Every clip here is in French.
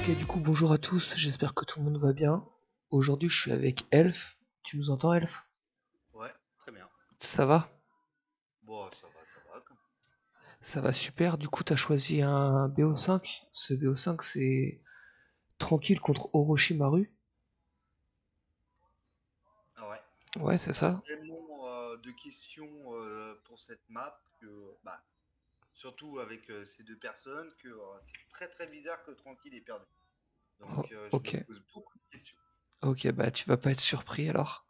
Ok, du coup, bonjour à tous, j'espère que tout le monde va bien. Aujourd'hui, je suis avec Elf. Tu nous entends, Elf? Ouais, très bien. Ça va? Bon, ça va. Ça va super. Du coup, t'as choisi un BO5. Ce BO5, c'est tranquille contre Orochimaru. Ah ouais. Ouais, c'est T'as ça. tellement de questions pour cette map que, bah, surtout avec ces deux personnes, que c'est très très bizarre que Tranquille ait perdu. Oh, Donc je ok. me pose beaucoup de questions. Ok, bah tu vas pas être surpris alors.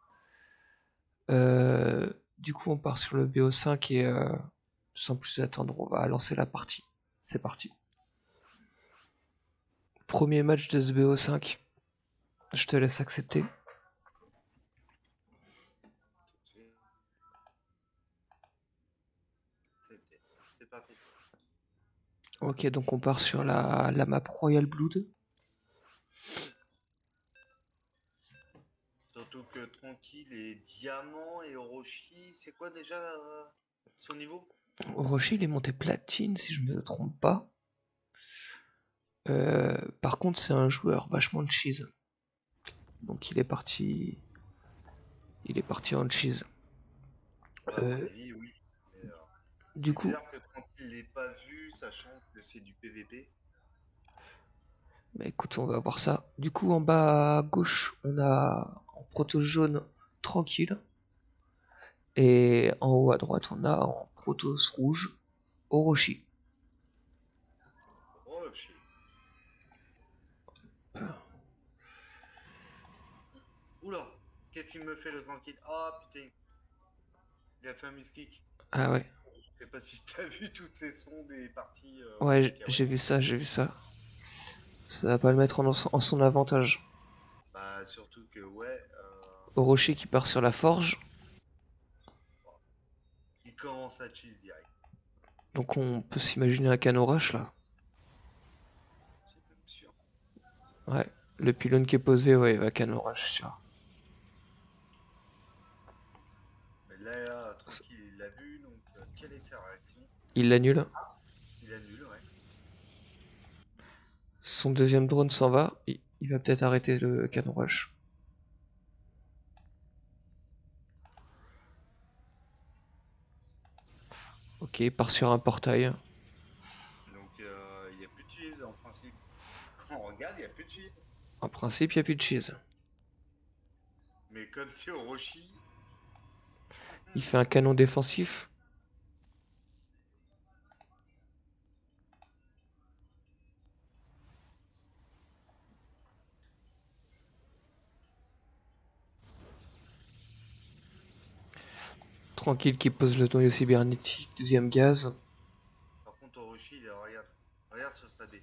Du coup, on part sur le BO5 et sans plus attendre, on va lancer la partie. C'est parti. Premier match de ce BO5. Je te laisse accepter. C'est parti. Ok, donc on part sur la map Royal Blood. Surtout que Tranquille est diamant et Orochi, c'est quoi déjà son niveau? Orochi, il est monté platine, si je me trompe pas. Par contre, c'est un joueur vachement cheese. Donc il est parti en cheese. Ouais, à mon Euh, avis, oui. Mais, du c'est coup, bizarre que Tranquille l'ait pas vu, sachant que c'est du PVP. bah écoute, on va voir ça. Du coup, en bas à gauche, on a en proto jaune tranquille. Et en haut à droite, on a en protos rouge Orochi. Orochi. Oula, qu'est-ce qu'il me fait le tranquille? Ah putain, il a fait un miskick. Ah ouais, Je sais pas si t'as vu toutes ces sons des parties ouais, cacahuètes. j'ai vu ça, j'ai vu ça. Ça va pas le mettre en son avantage. Bah surtout que ouais, Orochi qui part sur la forge. bon, il commence à cheese direct. Donc on peut s'imaginer un canon rush là. C'est même sûr. Ouais, le pylône qui est posé, ouais, il va canon rush, sûr. Mais là, tranquille, il l'a vu, donc quelle est sa réaction? Il l'annule. Il annule, ouais. Son deuxième drone s'en va. Il va peut-être arrêter le canon rush. Ok, il part sur un portail. Donc il n'y a plus de cheese en principe. Quand on regarde, il n'y a plus de cheese. En principe, il n'y a plus de cheese. Mais comme c'est Orochi, Il fait un canon défensif. Tranquille qui pose le noyau cybernétique. Deuxième gaz. par contre Orochi, regarde, regarde sur sa B.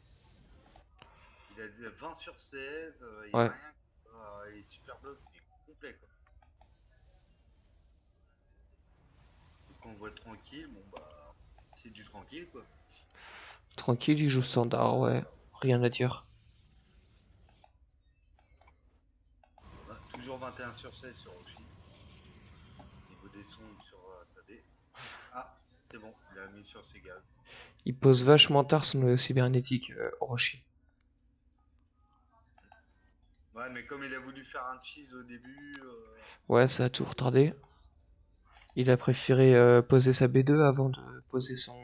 Il a dit 20 sur 16, il n'y a Ouais. rien. Il est super bloc, il est complet quoi. Donc on voit tranquille, bon bah c'est du tranquille quoi. Tranquille, il joue standard, ouais. Rien à dire. Bah, toujours 21 sur 16 sur Roshi. Niveau des sons sur sa B. Ah, c'est bon, il a mis sur ses gaz. Il pose vachement tard son noyau cybernétique, Orochi. Ouais, mais comme il a voulu faire un cheese au début, Ouais, ça a tout retardé. Il a préféré poser sa B2 avant de poser son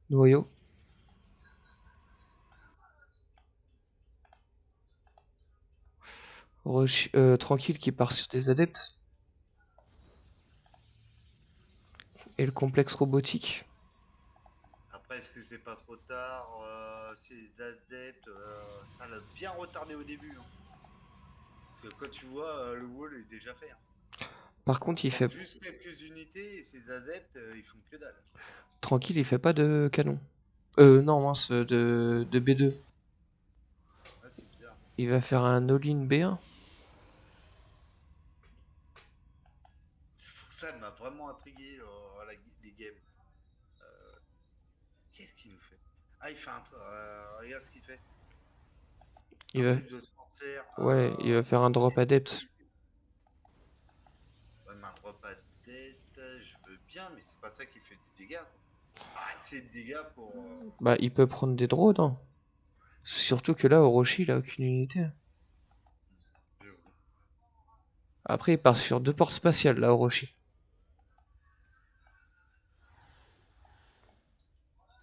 noyau. Tranquille qui part sur des adeptes. Et le complexe robotique. après est-ce que c'est pas trop tard? Ces adeptes, ça l'a bien retardé au début, hein. Parce que quand tu vois, le wall est déjà fait, hein. Par contre, Il manque juste quelques unités et ces adeptes, ils font que dalle. tranquille, il fait pas de canon. Non, mince, de B2. Ouais, c'est bizarre. Il va faire un all-in B1. Ça m'a vraiment intrigué les games. Qu'est-ce qu'il nous fait? Ah, il fait un. Regarde ce qu'il fait. Il Un va, boost de transfert. ouais, il va faire un drop adepte. Ouais, mais un drop à tête, je veux bien, mais c'est pas ça qui fait du dégât, quoi. Pas assez de dégâts pour. Bah, il peut prendre des drones, hein. Surtout que là, Orochi, il a aucune unité. J'avoue. Après, il part sur 2 portes spatiales, là, Orochi.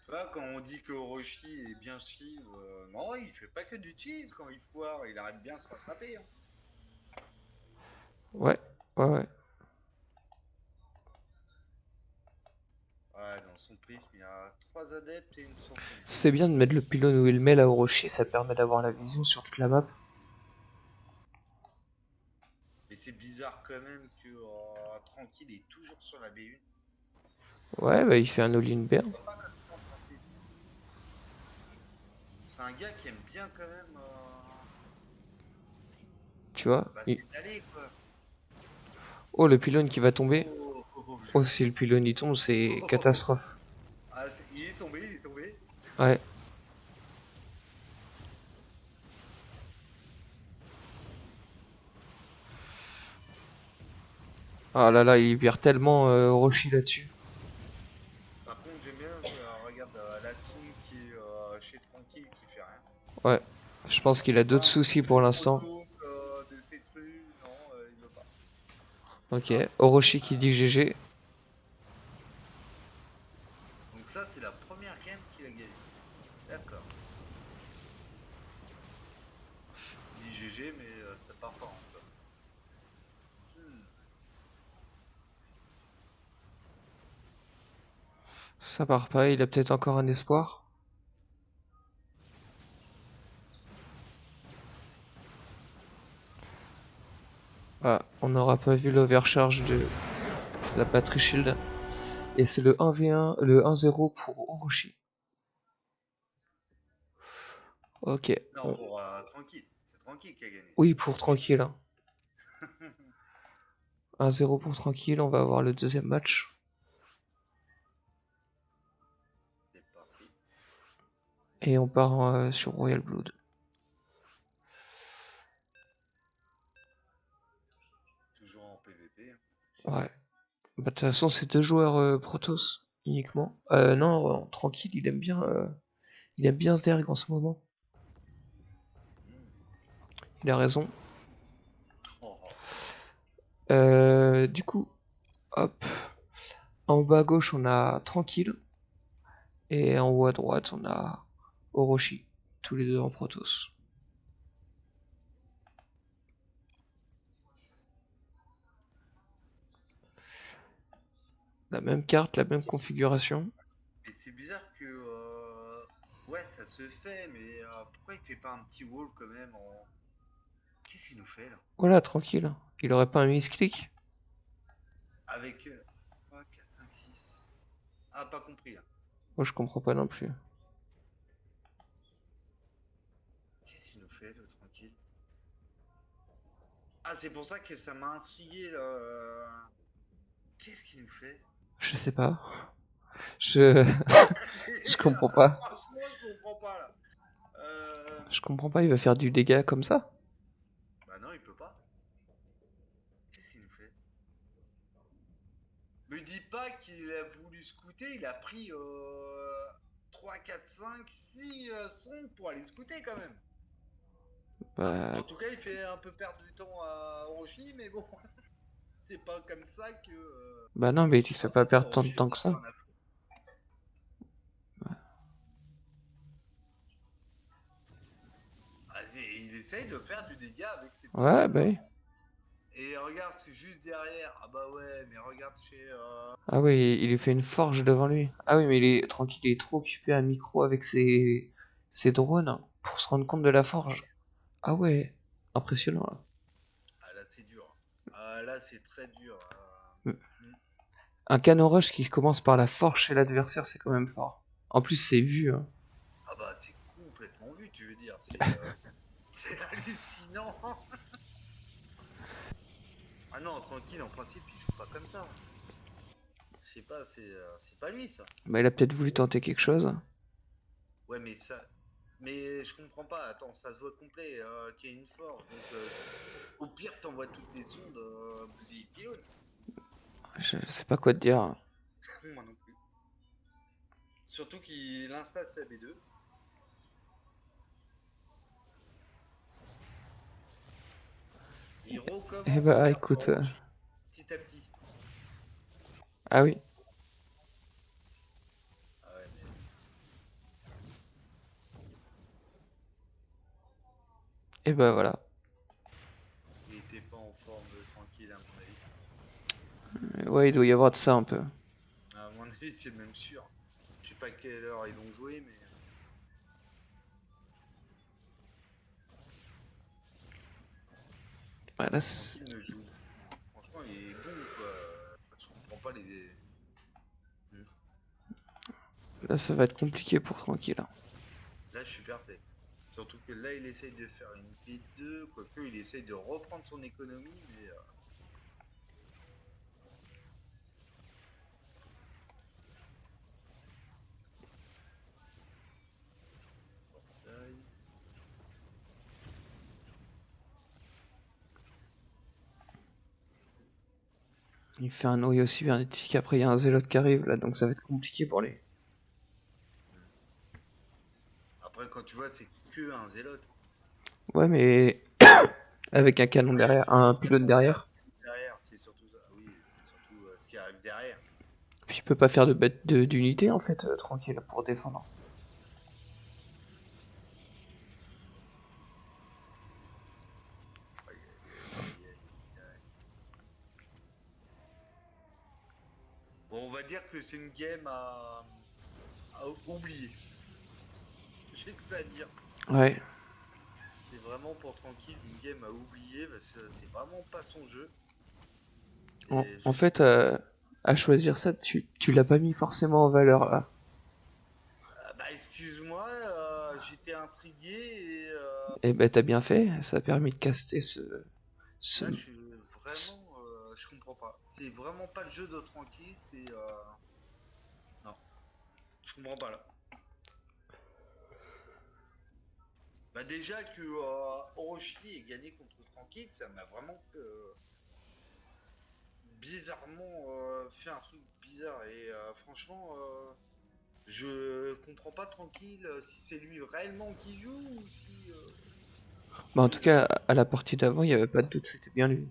Tu vois, quand on dit que Orochi est bien cheese, non, il fait pas que du cheese quand il foire, il arrête bien de se rattraper. Hein. Ouais, ouais. Ouais, dans son prisme, il y a 3 adeptes et une sentinelle. C'est bien de mettre le pylône où il met là, Orochi, ça permet d'avoir la vision sur toute la map. Mais c'est bizarre quand même que Tranquille est toujours sur la B1. Ouais, bah il fait un all-in bien. Pas comme ça, Tranquille. C'est un gars qui aime bien quand même Tu vois. s'étaler, quoi. Oh, le pylône qui va tomber. Oh, oh, oh, Oh, si le pylône il tombe, c'est oh, oh, oh. catastrophe. Ah, il est tombé, il est tombé. Ouais. Ah là là, il perd tellement Orochi là-dessus. Par contre, j'aime bien, regarde la Soum qui est chez Tranquille qui fait rien. Ouais. Je pense Je qu'il sais a d'autres pas, soucis de pour l'instant. Protoss, de ces trucs, non, il veut pas. Ok. Ah, Orochi qui dit GG. donc ça, c'est la première game qu'il a gagnée. D'accord. Il dit GG, mais ça part pas encore. Hmm. Ça part pas, il a peut-être encore un espoir. Ah, on n'aura pas vu l'overcharge de la batterie shield. Et c'est le 1v1, le 1-0 pour Orochi. Ok. Non, pour Tranquille. C'est Tranquille qui a gagné. Oui, C'est pas pour Orochi. tranquille. Hein. 1-0 pour tranquille, on va avoir le deuxième match. C'est parti. Et on part sur Royal Blood. Toujours en PVP. Hein. Ouais. Bah, de toute façon, c'est 2 joueurs Protoss uniquement. Non, tranquille, il aime bien Zerg en ce moment. Hmm. Il a raison. Oh, oh. Du coup, hop. En bas à gauche, on a tranquille. Et en haut à droite, on a Orochi. Tous les deux en Protoss. La même carte, la même configuration. Et c'est bizarre que. Ouais, ça se fait, mais pourquoi il fait pas un petit wall quand même en. Qu'est-ce qu'il nous fait là? Voilà, tranquille. Il aurait pas un misclick? Avec 3, 4, 5, 6. Ah, pas compris là. Moi, je comprends pas non plus. Qu'est-ce qu'il nous fait le tranquille? Ah, c'est pour ça que ça m'a intrigué là. Qu'est-ce qu'il nous fait? Je sais pas. Je, je comprends pas. Franchement, je comprends pas là. Je comprends pas, il va faire du dégât comme ça? Bah non, il peut pas. Qu'est-ce qu'il nous fait? Me dis pas qu'il a voulu scouter, il a pris 3, 4, 5, 6 sondes pour aller scouter quand même. Enfin, Bah, en tout cas, il fait un peu perdre du temps à Orochi, mais bon, c'est pas comme ça que. bah non, mais il fait pas perdre tant de Orochi temps que n'en a ça. rien à foutre. Ah, il essaye de faire du dégât avec ses petits Ouais, bah soldats. oui. Et regarde ce que juste derrière. Ah bah ouais, mais regarde chez. Ah oui, il lui fait une forge devant lui. Ah oui, mais il est tranquille, il est trop occupé à micro avec ses drones pour se rendre compte de la forge. Ah ouais, impressionnant là. Ah là, c'est dur. Ah là, c'est très dur. Hmm. Un canon rush qui commence par la forge chez l'adversaire, c'est quand même fort. En plus, c'est vu. Hein. Ah bah, c'est complètement vu, tu veux dire. C'est hallucinant. Ah non, tranquille, en principe, il joue pas comme ça. Je sais pas, c'est pas lui ça. Bah, il a peut-être voulu tenter quelque chose. Ouais, mais ça. Mais je comprends pas. Attends, ça se voit complet qu'il y a une forge. Donc, au pire, t'envoies toutes tes sondes bousiller pylône. Je sais pas quoi te dire. Moi non plus. Surtout qu'il installe sa B2. Il Eh recommence, bah regarde sur écoute, Orochi, petit à petit. ah oui, Ah ouais, mais et bah voilà. il était pas en forme tranquille à mon avis. Ouais, il doit y avoir de ça un peu. À mon avis, c'est même sûr. Je sais pas à quelle heure ils l'ont joué, mais Ouais, parce que tranquille ne joue. Franchement, il est bon quoi. Je comprends pas les. Hmm. là, ça va être compliqué pour tranquille, hein. Là, je suis perplexe. Surtout que là, il essaye de faire une B2, quoique il essaye de reprendre son économie, mais portail. Il fait un noyau cybernétique, après il y a un zélote qui arrive là, donc ça va être compliqué pour lui. Hmm. Après, quand tu vois, c'est que un zélote. Ouais, mais avec un canon Ouais, derrière, tu dis un quand pylône même qu'il y a un derrière. pilote derrière, c'est surtout ça. Oui, c'est surtout ce qui arrive derrière. Puis il peut pas faire de bête d'unité en fait, tranquille, pour défendre. Aïe, aïe, aïe, aïe, aïe. Bon, on va dire que c'est une game à oublier. J'ai que ça à dire. Ouais. C'est vraiment pour tranquille une game à oublier parce que c'est vraiment pas son jeu. Et En je sais fait, pas si c'est. à choisir ça, tu l'as pas mis forcément en valeur là. Bah excuse-moi, j'étais intrigué et Et ben t'as bien fait, ça a permis de caster ce, là je suis ce- vraiment, je comprends pas. C'est vraiment pas le jeu de tranquille, c'est non, je comprends pas là. Bah déjà que Orochi ait gagné contre Tranquille, ça m'a vraiment bizarrement fait un truc bizarre et franchement, je comprends pas Tranquille si c'est lui réellement qui joue ou si Bah, en tout il a. cas, à la partie d'avant, il y avait pas de doute, c'était bien lui.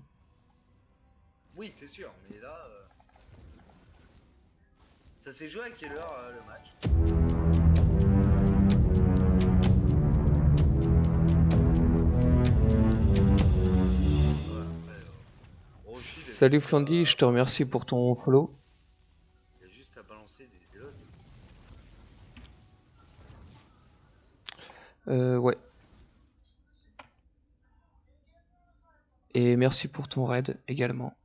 Oui, c'est sûr, mais là, ça s'est joué à quelle heure le match? Ouais, après, Orochi, Salut Flandy, je te remercie pour ton follow. il a juste à balancer des zélotes. Ouais. Et merci pour ton raid également.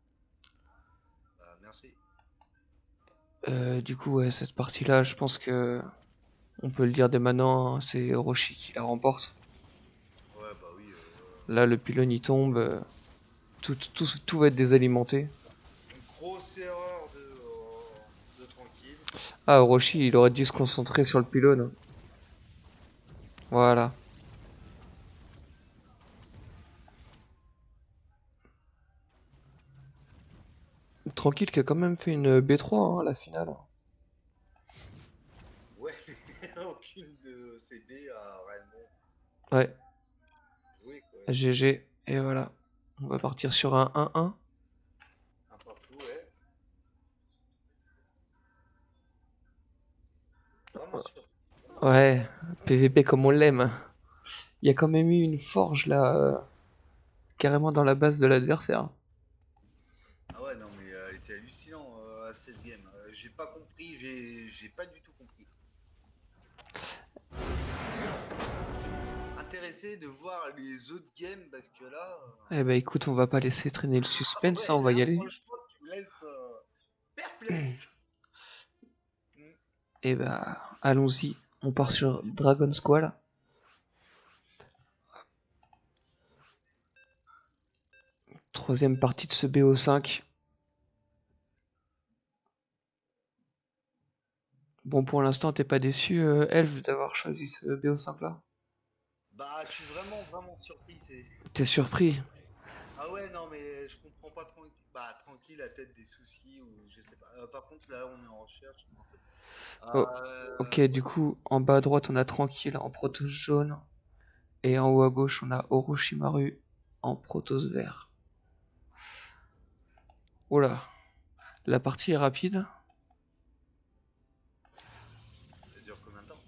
Bah, merci. Du coup, ouais, cette partie-là, je pense que on peut le dire dès maintenant, hein, c'est Orochi qui la remporte. Ouais, bah oui. Là, le pylône il tombe, tout va être désalimenté. Une grosse erreur de Tranquille. Ah, Orochi, il aurait dû se concentrer sur le pylône. Voilà. Tranquille qui a quand même fait une B3, hein, la finale. Ouais, aucune de ces dés a réellement Ouais, joué, quoi. GG. Et voilà. On va partir sur un 1-1. Un partout, ouais. Vraiment sûr. Vraiment Ouais, surpris. PVP comme on l'aime. Il y a quand même eu une forge là, carrément dans la base de l'adversaire. Ah ouais, non, mais elle était hallucinant cette game. J'ai pas compris, j'ai pas du tout compris. Je suis intéressé de voir les autres games parce que là, Eh ben écoute, on va pas laisser traîner le suspense, hein, ouais, on va y là, aller. franchement, tu me laisses perplexe. Mm. Et bah, allons-y. On part sur Dragon Squall. Troisième partie de ce BO5. Bon, pour l'instant, t'es pas déçu, Elf, d'avoir choisi ce BO5 là? Bah, je suis vraiment, vraiment surpris. T'es surpris? Ah ouais, non, mais je comprends pas tranquille. Bah, tranquille, la tête des soucis ou je sais pas. Par contre, là, on est en recherche. Non, c'est bon. Oh, ok, du coup, en bas à droite, on a Tranquille en protose jaune. Et en haut à gauche, on a Orochimaru en protose vert. Oh là, la partie est rapide. Ça dure combien de temps?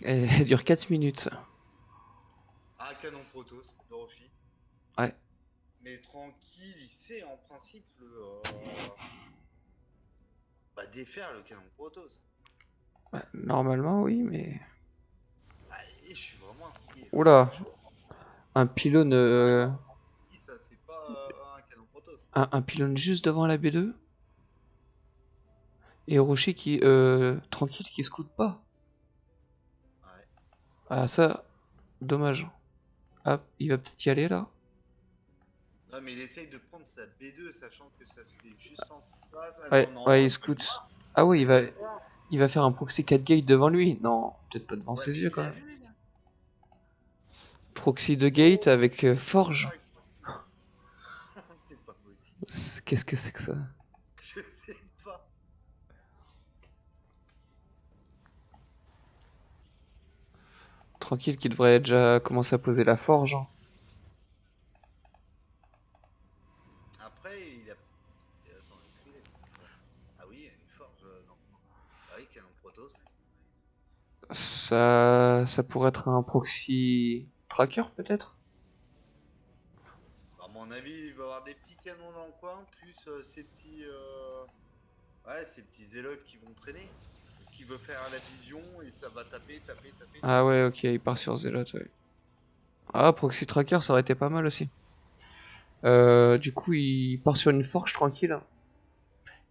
Elle dure 4 minutes. Ah, canon Protoss d'Orochi. Ouais. Mais tranquille, il sait en principe défaire le canon Protoss. Ouais, normalement, oui, mais... Ah, et je suis vraiment intrigué. Oula, Franchement, un pylône, ça, c'est pas un canon Protoss. un pylône juste devant la B2 et Orochi qui, tranquille, qui scoute pas. Ouais. Ah ça, dommage. Ah, il va peut-être y aller là. Non, mais il essaye de prendre sa B2, sachant que ça se fait juste en face. Ah Ouais, non, ouais, non, il scoute. Ah oui, il vient de voir. il va faire un proxy 4 gate devant lui. Non, peut-être pas devant Ouais, ses mais yeux il quand l'a même. vu, là. Proxy de gate avec Forge. Ah, c'est pas possible. Qu'est-ce que c'est que ça? Je sais pas. Tranquille, qui devrait déjà commencer à poser la forge, hein. Après, il a. Attends, est-ce qu'il a une forge? Ah oui, il a une forge. Non. Ah oui, canon Protoss. Ça pourrait être un proxy tracker peut-être? À mon avis, il va avoir des petits canons dans le coin, plus ces petits. Ouais, ces petits zélotes qui vont traîner. Qui veut faire la vision et ça va taper, taper, taper, Ah taper. ouais, ok, il part sur Zealot, ouais. Ah, proxy tracker, ça aurait été pas mal aussi. Du coup, il part sur une forge tranquille.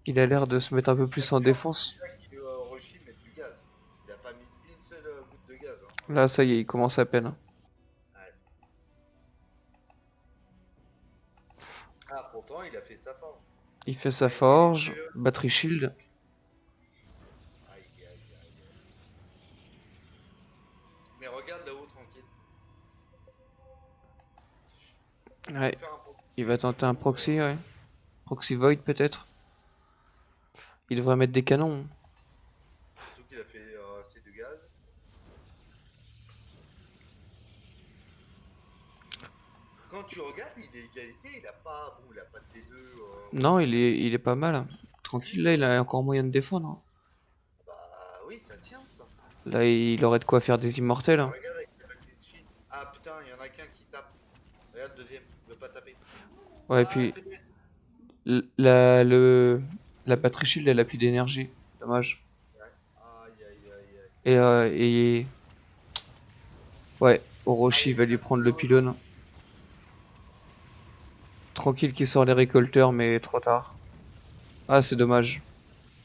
Il a l'air de se mettre un peu plus en défense. Déjà qu'il Orochi mettre du gaz. Il a pas mis une seule goutte de gaz. Hein. Là, ça y est, il commence à peine. Ouais. Ah, pourtant, il a fait sa forme. Il fait sa Ouais, c'est les forge, zélotes. battery shield. Aïe, aïe, aïe, aïe. Mais regarde là-haut, tranquille. Il va Ouais, faire un il va proxy du tenter un coup. proxy, ouais. Proxy void peut-être. Il devrait mettre des canons. Surtout qu'il a fait assez de gaz. Quand tu regardes, il est égalité. Il a pas, bon, il a pas de B2 Non, Orochi. il est pas mal. Tranquille, là, il a encore moyen de défendre, hein. Bah oui, ça tient ça. Là, il aurait de quoi faire des immortels, Et hein. regarde avec la batterie de shield. Ah putain, il y en a qu'un qui tape. Regarde, deuxième, il veut pas taper. Ouais, et Ah, puis c'est bien. la battery shield, elle a plus d'énergie. Dommage. Ouais. Aïe, aïe, aïe, aïe. Et ouais, Ah, il y Orochi a va lui canon prendre le dans l'eau. pylône. Tranquille qu'il sort les récolteurs, mais trop tard. Ah, c'est dommage.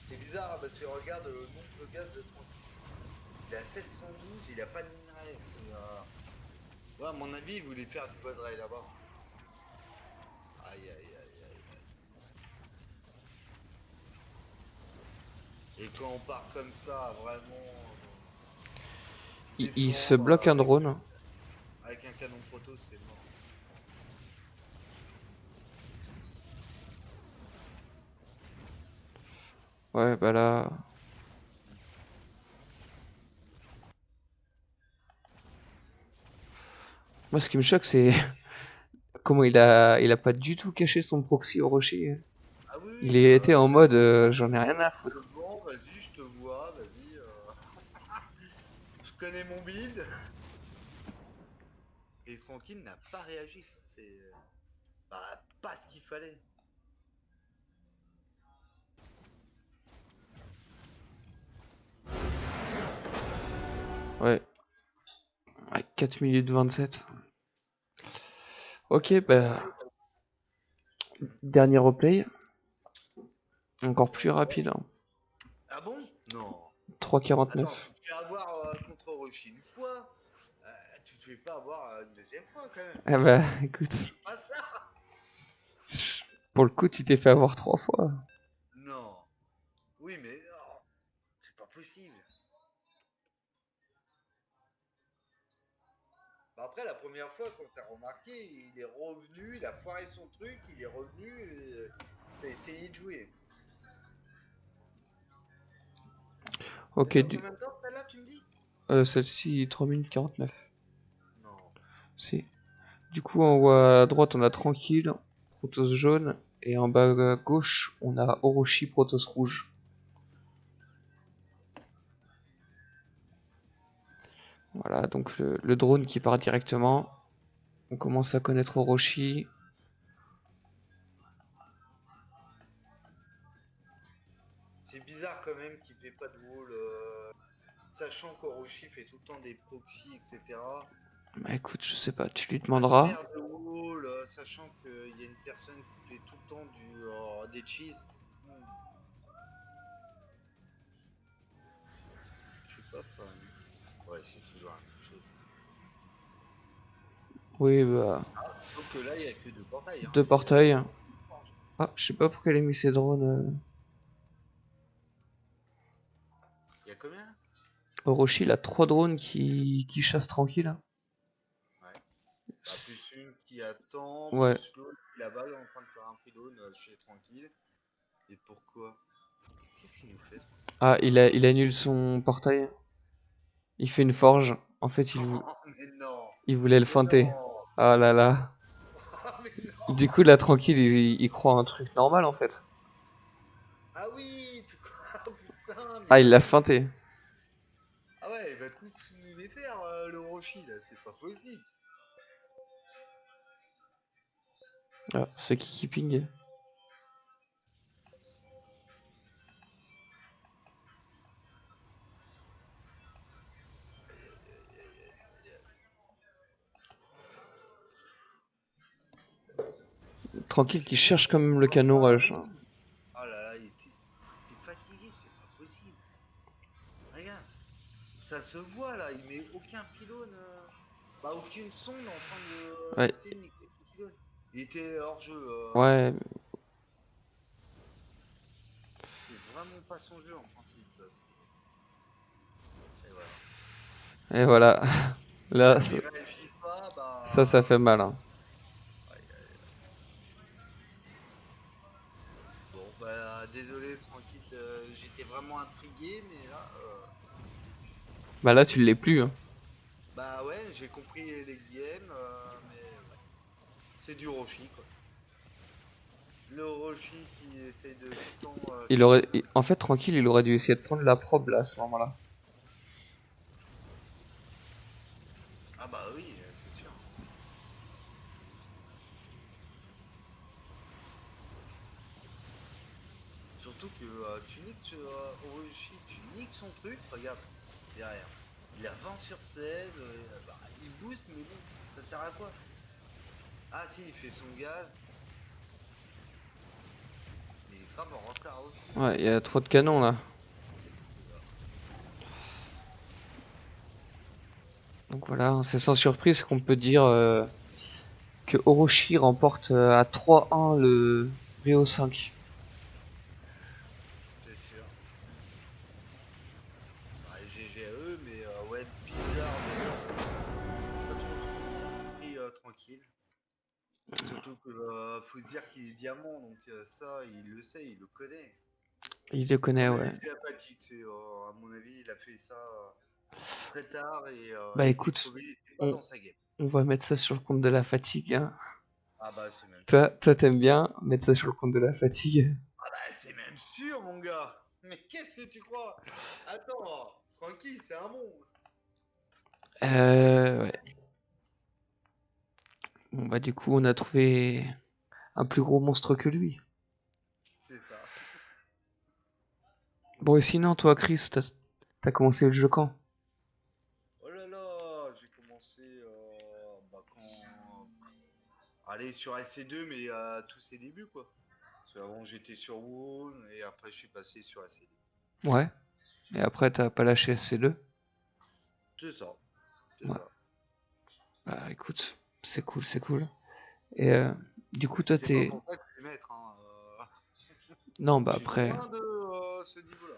C'est bizarre hein, parce que regarde le nombre de gaz de tranquille. Il a 712, il a pas de minerai. C'est. Ouais, à mon avis, il voulait faire du vaudreuil là-bas. Aïe, aïe, aïe, aïe. Et quand on part comme ça, vraiment Il se défendre bloque un drone. avec un canon proto, c'est mort. Ouais, bah là... Moi, ce qui me choque, c'est comment il a pas du tout caché son proxy Orochi. Ah oui, Il oui, était en mode j'en ai rien à c'est foutre. bon, vas-y, je te vois, vas-y. Je connais mon build. Et Franklin n'a pas réagi. C'est pas ce qu'il fallait. Ouais, 4 minutes 27. Ok, bah, dernier replay. Encore plus rapide, hein. Ah bon? Non. Attends, 3,49. tu te fais avoir contre Orochi une fois, tu te fais pas avoir une deuxième fois quand même. Ah bah, écoute, Dis pas ça. pour le coup, tu t'es fait avoir 3 fois. Non. Oui, mais non, c'est pas possible. Bah après, la première fois, quand t'as remarqué, il est revenu, il a foiré son truc, il est revenu, ça a essayé de jouer. Elle Ok, dure combien de temps celle-là, tu me dis? celle-ci, 3 minutes 49. Non. Si. Du coup, en haut à droite, on a tranquille, Protoss jaune Et en bas à gauche, on a Orochi Protoss rouge. Voilà, donc le drone qui part directement. On commence à connaître Orochi. C'est bizarre quand même qu'il fait pas de wall, sachant qu'Orochi fait tout le temps des proxys, etc. Bah écoute, je sais pas, tu lui Pas de demanderas. faire de wall, sachant qu'il y a une personne qui fait tout le temps des cheese. Hmm, je suis pas fan. Ouais, c'est toujours la même chose. Oui, bah, Sauf que là, il n'y a que deux portails. Hein. deux Il y a portails. Ah, je sais pas pourquoi il a mis ses drones. il y a combien? Orochi, il a 3 drones qui chassent tranquille. Ouais. Bah, plus une qui attend, Ouais. plus l'autre qui là-bas est en train de faire un pylône chez tranquille. Et pourquoi? Qu'est-ce qu'il nous fait? Ah, il annule son portail. Il fait une forge. En fait, Mais non! il voulait le Mais feinter. non! Ah là là. Mais Du non! coup, là, tranquille, il croit un truc normal, en fait. Ah oui! Tu crois? Putain, mais Ah, il il va l'a tout. feinté. Ah ouais, il va tous nous les faire, le Roshi, là, c'est pas possible. Ah, c'est Kikiping. Tranquille, qui cherche quand même le canon rush. Hein. Oh là là, il est fatigué, c'est pas possible. Regarde, ça se voit là, il met aucun pylône, bah aucune sonde en train Ouais, d'essayer de niquer ce pylône. Il était hors jeu. ouais. C'est vraiment pas son jeu en principe, ça. Et voilà. Et voilà. Là, Comme il réagit pas, ça bah. fait mal. Hein. Aïe, aïe. Bon, bah désolé, tranquille, j'étais vraiment intrigué, mais là. Bah là, tu l'es plus. Hein. Bah ouais, j'ai compris les games, mais ouais. C'est du Roshi, quoi. Le Roshi qui essaie de tout le temps cheese. En fait, tranquille, il aurait dû essayer de prendre la probe là à ce moment-là. Ah bah oui, c'est sûr. Surtout que tu niques sur Orochi, tu niques son truc, regarde, derrière. Il a 20 sur 16, bah, il booste, mais bon, ça sert à quoi? Ah si, il fait son gaz, mais il est grave en retard aussi. Ouais, il y a trop de canons là. Donc voilà, c'est sans surprise qu'on peut dire que Orochi remporte à 3-1 le BO5. C'est sûr. Bah, GG à eux, mais ouais, bizarre, mais pas trop compris tranquille. Surtout que faut se dire qu'il est diamant, donc ça, il le sait, il le connaît. Il le À connaît, mon ouais. avis, c'est apathique, à mon avis, il a fait ça très tard et Bah il était écoute, crevé, il était pas on, dans sa game. on va mettre ça sur le compte de la fatigue. Hein. Ah bah c'est même sûr. Toi, t'aimes bien mettre ça sur le compte de la fatigue. Ah bah c'est même sûr mon gars. Mais qu'est-ce que tu crois? Attends, tranquille, c'est un monstre. Ouais. Bon bah du coup, on a trouvé un plus gros monstre que lui. C'est ça. Bon et sinon, toi, Chris, t'as commencé le jeu quand? Oh là là, j'ai commencé bah, Allez sur SC2 mais à tous ses débuts quoi. Parce qu'avant j'étais sur WoW et après je suis passé sur SC2. Ouais. Et après, t'as pas lâché SC2? C'est ça, c'est Ouais. ça. Bah écoute, c'est cool, c'est cool. Et du coup, Et toi, c'est pas t'es... pour ça que je suis maître, hein. Non, bah Je suis après, loin de ce niveau-là.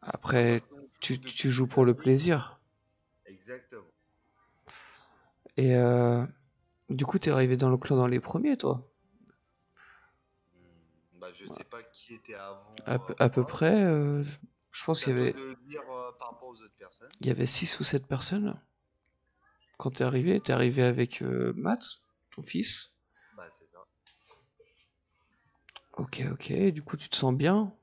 À après, part qu'on joue tu depuis joues des pour le années. plaisir. Exactement. Et du coup, t'es arrivé dans le clan dans les premiers, toi? Bah, je sais pas qui était avant À peu moi. près, je pense C'est à toi de dire par rapport aux autres personnes. il y avait 6 ou 7 personnes. Quand t'es arrivé avec Matt, ton fils. Bah, c'est ça. Ok, ok, du coup tu te sens bien?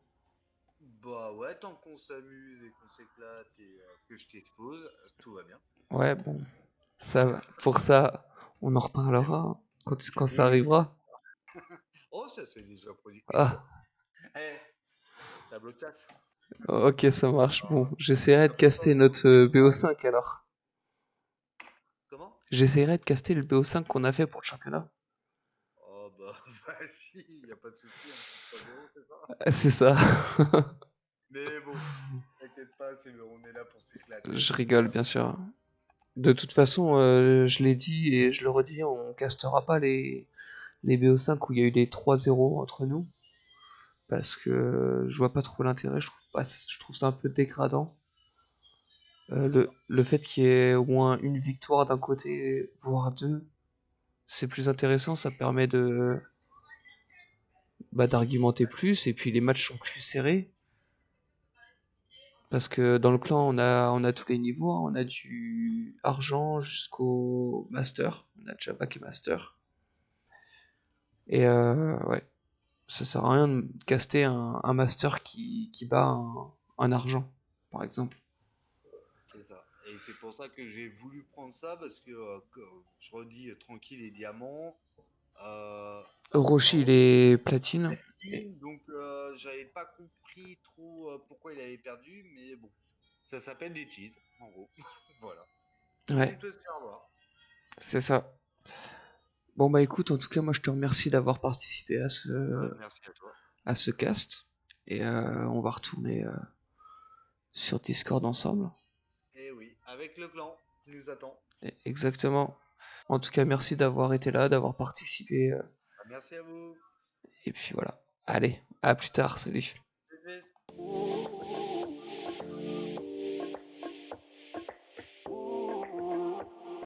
Bah ouais, tant qu'on s'amuse et qu'on s'éclate et que je t'expose, tout va bien. Ouais, bon, ça va. Pour ça, on en reparlera quand Oui, ça oui. arrivera. Oh, ça c'est déjà produit une fois. Ah, Eh, tableau de chasse. ok, ça marche. Bon, j'essaierai de Ça passe pas caster beaucoup. notre BO5 alors. Comment? J'essaierai de caster le BO5 qu'on a fait pour le championnat. Oh bah vas-y, y a pas de souci, un petit 3-0, c'est ça? C'est ça. Mais bon, t'inquiète pas, on est là pour s'éclater, Je donc rigole, bien sûr. De toute façon, je l'ai dit et je le redis, on castera pas les BO5 où il y a eu des 3-0 entre nous. Parce que je vois pas trop l'intérêt, je trouve ça un peu dégradant. bien sûr. Le fait qu'il y ait au moins une victoire d'un côté, voire deux, c'est plus intéressant, ça permet d'argumenter plus, et puis les matchs sont plus serrés. Parce que dans le clan, on a tous les niveaux, hein. On a du argent jusqu'au master. On a déjà bac et master. Et ouais, ça sert à rien de caster un master qui bat un argent, par exemple. C'est ça. Et c'est pour ça que j'ai voulu prendre ça, parce que je redis tranquille et diamant. Orochi, Alors, il est platine. Et- platine, donc j'avais pas compris trop pourquoi il avait perdu, mais bon, ça s'appelle des cheese, en gros. Voilà. Tout le Ouais, monde peut se faire avoir. c'est ça. Bon bah écoute, en tout cas, moi je te remercie d'avoir participé Bah, merci à toi. à ce cast. Et on va retourner sur Discord ensemble. Et oui, avec le clan qui nous attend. Exactement. En tout cas, merci d'avoir été là, d'avoir participé. Bah, merci à vous. Et puis voilà. Allez, à plus tard, salut.